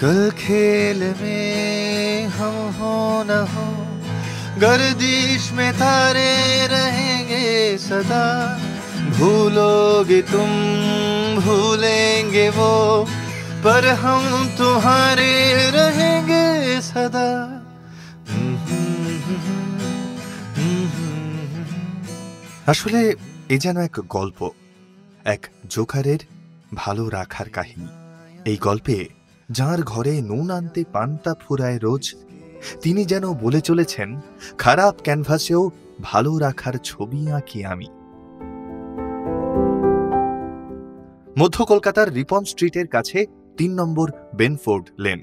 कल खेल में हम हो न हो, गर्दिश में तारे रहेंगे सदा, भूलोगे तुम भूलेंगे वो, पर हम तुम्हारे रहेंगे सदा। আসলে এ যেন এক গল্প, এক জোকারের ভালো রাখার কাহিনী। এই গল্পে যার ঘরে নুন আনতে পান্তা ফুরায় রোজ, তিনি যেন বলে চলেছেন খারাপ ক্যানভাসেও ভালো রাখার ছবি আঁকি আমি। মধ্য কলকাতার রিপন স্ট্রিটের কাছে ৩ নম্বর বেনফোর্ড লেন।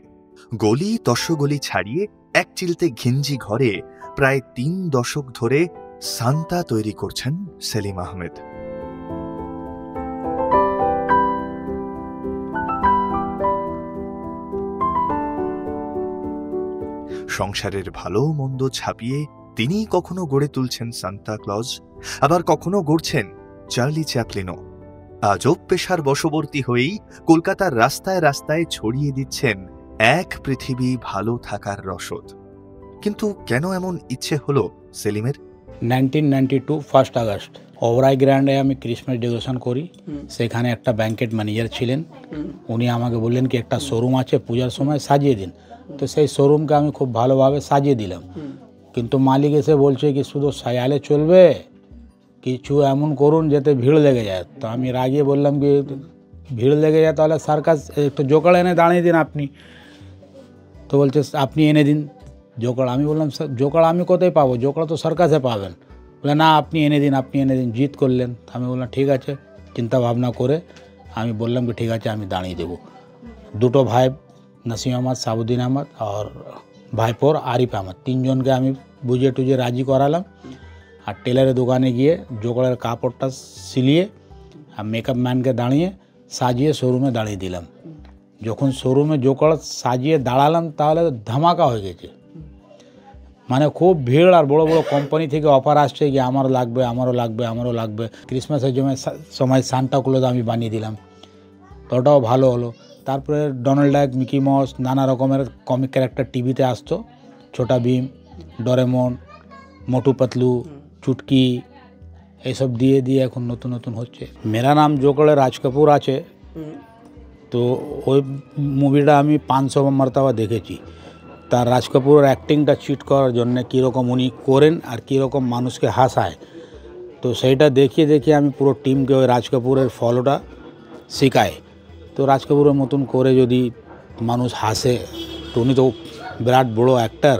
গলি তস্যগলি ছাড়িয়ে এক চিলতে ঘিঞ্জি ঘরে প্রায় ৩ দশক ধরে সান্তা তৈরি করছেন সেলিম আহমেদ। সংসারের ভালো মন্দ ছাপিয়ে তিনি কখনো গড়ে তুলছেন সান্তা ক্লজ, আবার কখনো গড়ছেন চার্লি চ্যাপলিনও। আজব পেশার বশবর্তী হয়েই কলকাতার রাস্তায় রাস্তায় ছড়িয়ে দিচ্ছেন এক পৃথিবী ভালো থাকার রসদ। কিন্তু কেন এমন ইচ্ছে হলো সেলিমের? 1992 1 আগস্ট ওবরাই গ্র্যান্ডে আমি ক্রিসমাস ডেকোরেশন করি। সেখানে একটা ব্যাংকেট ম্যানেজার ছিলেন, উনি আমাকে বললেন কি একটা শোরুম আছে, পূজার সময় সাজিয়ে দিন। তো সেই শোরুমকে আমি খুব ভালোভাবে সাজিয়ে দিলাম, কিন্তু মালিক এসে বলছে কি শুধু সাজালে চলবে, কিছু এমন করুন যাতে ভিড় লেগে যায়। তো আমি রাগিয়ে বললাম কি ভিড় লেগে যায় তাহলে সার্কাস একটু জোকার এনে দাঁড়িয়ে দিন আপনি। তো বলছে আপনি এনে দিন জোকার। আমি বললাম স্যার জোকার আমি কোথায় পাবো, জোকার তো সার্কাসে পাবেন। বলে না আপনি এনে দিন, আপনি এনে দিন। জিদ করলেন। আমি বললাম ঠিক আছে, চিন্তা ভাবনা করে আমি বললাম কি ঠিক আছে আমি দাঁড়িয়ে দেবো। দুটো ভাই নাসিম আহমদ, সাবুদ্দিন আহমদ আর ভাইপোর আরিফ আহমদ, 3 জনকে আমি বুঝিয়ে টুঝে রাজি করালাম। আর টেলারের দোকানে গিয়ে জোকারের কাপড়টা সিলিয়ে আর মেকআপ ম্যানকে দাঁড়িয়ে সাজিয়ে শোরুমে দাঁড়িয়ে দিলাম। যখন শোরুমে জোকার সাজিয়ে দাঁড়ালাম তাহলে ধামাকা হয়ে গেছে, মানে খুব ভিড়। আর বড় বড় কোম্পানি থেকে অফার আসছে কি আমারও লাগবে, আমারও লাগবে, আমারও লাগবে। ক্রিসমাসের সময় সান্টা ক্লজ আমি বানিয়ে দিলাম, তো ওটাও ভালো হলো। তারপরে ডোনাল্ড ডাক, মিকি মাউস, নানা রকমের কমিক ক্যারেক্টার টিভিতে আসতো, ছোটা ভীম, ডোরেমন, মোটু পাতলু, চুটকি, এইসব দিয়ে দিয়ে এখন নতুন নতুন হচ্ছে। মেরা নাম জোকারে রাজ কাপুর আছে, তো ওই মুভিটা আমি 500 মর্তবা দেখেছি। তার রাজ কাপুরের অ্যাক্টিংটা চিট করার জন্য কীরকম উনি করেন আর কীরকম মানুষকে হাসায়, তো সেইটা দেখিয়ে দেখিয়ে আমি পুরো টিমকে ওই রাজ কাপুরের ফলোটা শেখাই। তো রাজ কাপুরের মতন করে যদি মানুষ হাসে, তো উনি তো বিরাট বড়ো অ্যাক্টার।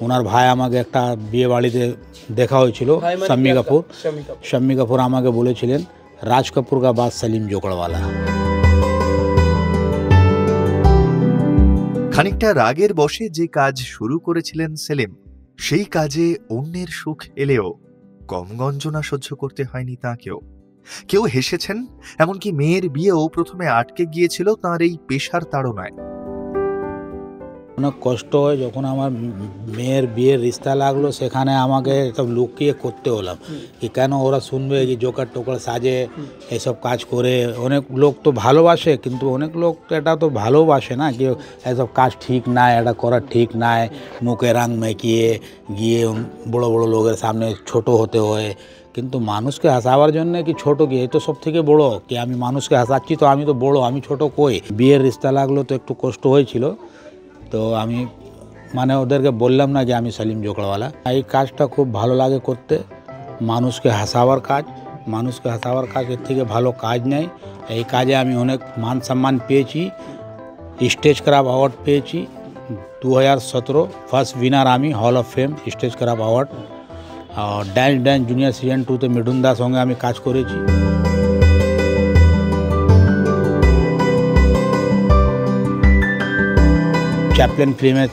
ওনার ভাই আমাকে একটা বিয়ে বাড়িতে দেখা হয়েছিল, শাম্মী কাপুর আমাকে বলেছিলেন রাজ কাপুর কা বাদ সেলিম জোকড়ওয়ালা। খানিকটা রাগের বশে যে কাজ শুরু করেছিলেন সেলিম, সেই কাজে অন্যের সুখ এলেও কম গঞ্জনা সহ্য করতে হয়নি তাঁকেও। কেউ হেসেছেন, এমনকি মেয়ের বিয়েও প্রথমে আটকে গিয়েছিল তাঁর এই পেশার তাড়নায়। অনেক কষ্ট হয় যখন আমার মেয়ের বিয়ের রিস্তা লাগলো, সেখানে আমাকে সব লুকিয়ে করতে হলাম কি কেন ওরা শুনবে কি জোকার টোকার সাজে এসব কাজ করে। অনেক লোক তো ভালোবাসে, কিন্তু অনেক লোক এটা তো ভালোবাসে না কি এসব কাজ ঠিক নাই, এটা করা ঠিক নাই। মুখে রাং মেকিয়ে গিয়ে বড় বড় লোকের সামনে ছোট হতে হয়, কিন্তু মানুষকে হাসাবার জন্য কি ছোট কি, এই তো সব থেকে বড় কি আমি মানুষকে হাসাচ্ছি, তো আমি তো বড়, আমি ছোট কই। বিয়ের রিস্তা লাগলো তো একটু কষ্ট হয়েছিল, তো আমি মানে ওদেরকে বললাম না যে আমি সেলিম জোকড়ওয়ালা। এই কাজটা খুব ভালো লাগে করতে, মানুষকে হাসাবার কাজ। মানুষকে হাসাবার কাজের থেকে ভালো কাজ নেই। এই কাজে আমি অনেক মান সম্মান পেয়েছি, স্টেজ ক্রাফট অ্যাওয়ার্ড পেয়েছি 2017 ফার্স্ট উইনার আমি hall of fame stage craft award. আর ড্যান্স জুনিয়র সিজন 2তে মিঠুন দার সঙ্গে আমি কাজ করেছি। চ্যাপলিন ফিল্মে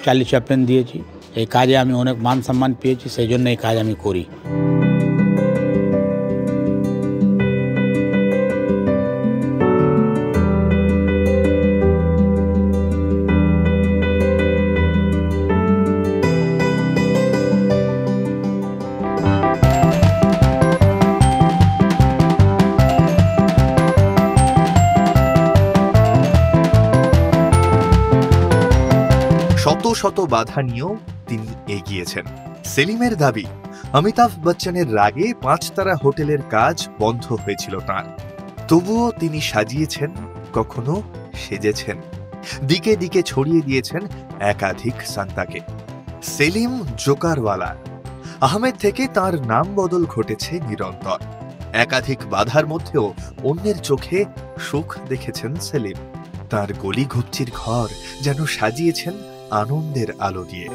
চার্লি চ্যাপলিন দিয়েছি। এই কাজে আমি অনেক মান সম্মান পেয়েছি, সেই জন্য এই কাজ আমি করি। শত বাধা নিয়েও তিনি এগিয়েছেন। সেলিমের দাবি, অমিতাভ বচ্চনের রাগে 5 তারা হোটেলের কাজ বন্ধ হয়েছিল তাঁর। তবুও তিনি সাজিয়েছেন, কখনো সেজেছেন, দিকে দিকে ছড়িয়ে দিয়েছেন একাধিক সান্তাকে। সেলিম জোকারওয়ালা আহমেদ থেকে তার নাম বদল ঘটেছে নিরন্তর। একাধিক বাধার মধ্যেও অন্যের চোখে সুখ দেখেছেন সেলিম। তার গলি ঘুপচির ঘর যেন সাজিয়েছেন আনন্দের আলো দিয়ে।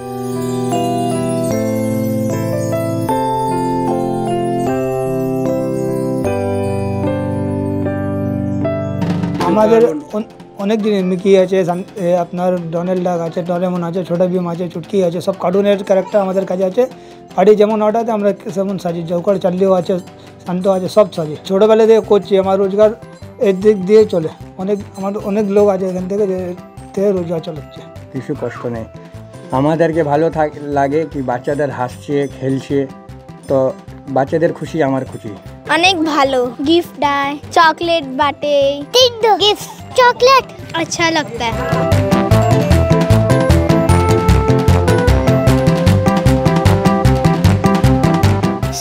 আমাদের অনেক জিনিস মিকি আছে, আপনার ডোনাল্ড ডাক আছে, ডোরেমন আছে, ছোটা ভীম আছে, চুটকি আছে, সব কার্টুনের ক্যারেক্টার আমাদের কাছে আছে। বাড়ি যেমন অর্ডার আমরা সেমন সাজি। জৌকার চার্লিও আছে, শান্ত আছে, সব সাজি। ছোটোবেলা থেকে করছি, আমার রোজগার এর দিক দিয়ে চলে। অনেক লোক আছে এখান থেকে রোজগার চালাচ্ছে। কিছু কষ্ট নেই, আমাদেরকে ভালো লাগে কি বাচ্চাদের হাসছে খেলছে, তো বাচ্চাদের খুশি আমার খুশি। অনেক ভালো, गिफ्ट आए, चॉकलेट बांटे, गिफ्ट चॉकलेट अच्छा लगता है।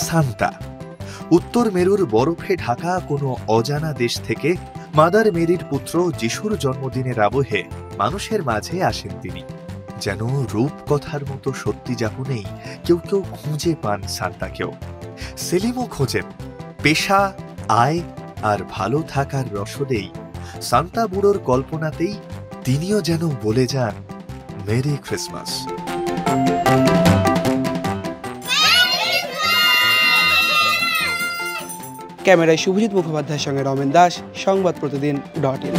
সান্তা উত্তর মেরুর বরফে ঢাকা কোনো অজানা দেশ থেকে মাদার মেরির পুত্র যিশুর জন্মদিনের আবহে মানুষের মাঝে আসেন তিনি। যেন রূপকথার মতো সত্যি যাপনেই কেউ কেউ খুঁজে পান সান্তাকেও। সেলিমও খোঁজেন পেশা, আয় আর ভালো থাকার রসদেই। সান্তা বুড়োর কল্পনাতেই তিনিও যেন বলে যান, মেরি ক্রিসমাস। ক্যামেরায় শুভজিৎ মুখোপাধ্যায়ের সঙ্গে রমেন দাস, সংবাদ প্রতিদিন .in।